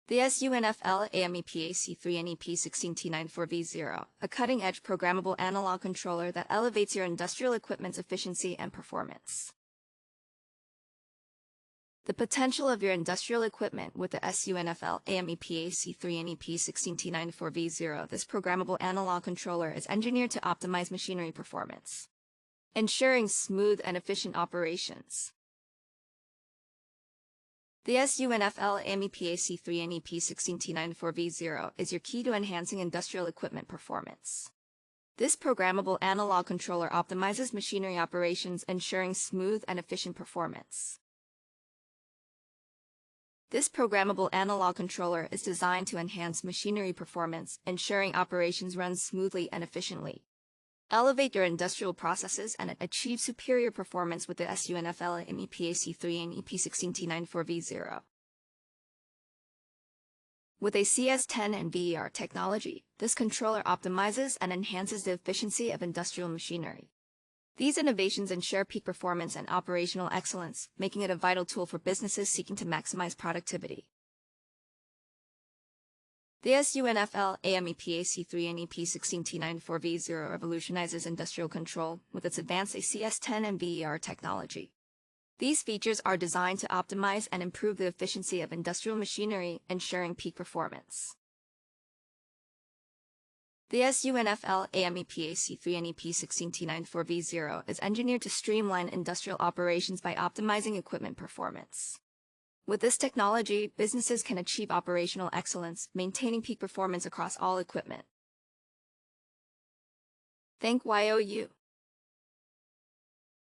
The Sunflame PAC-3 NEP 16T 94V-0, a cutting-edge programmable analog controller that elevates your industrial equipment's efficiency and performance. The potential of your industrial equipment with the Sunflame PAC-3 NEP 16T 94V-0. This programmable analog controller is engineered to optimize machinery performance, ensuring smooth and efficient operations. The Sunflame PAC-3 NEP 16T 94V-0 is your key to enhancing industrial equipment performance. This programmable analog controller optimizes machinery operations, ensuring smooth and efficient performance. This programmable analog controller is designed to enhance machinery performance, ensuring operations run smoothly and efficiently. Elevate your industrial processes and achieve superior performance with the Sunflame PAC-3 NEP 16T 94V-0. With a CS10 and VER technology, this controller optimizes and enhances the efficiency of industrial machinery. These innovations ensure peak performance and operational excellence, making it a vital tool for businesses seeking to maximize productivity. The Sunflame PAC-3 NEP 16T 94V-0 revolutionizes industrial control with its advanced CS10 and VER technology. These features are designed to optimize and improve the efficiency of industrial machinery, ensuring peak performance. The Sunflame PAC-3 NEP 16T 94V-0 is engineered to streamline industrial operations by optimizing equipment performance. With this technology, businesses can achieve operational excellence, maintaining peak performance across all equipment. Thank you.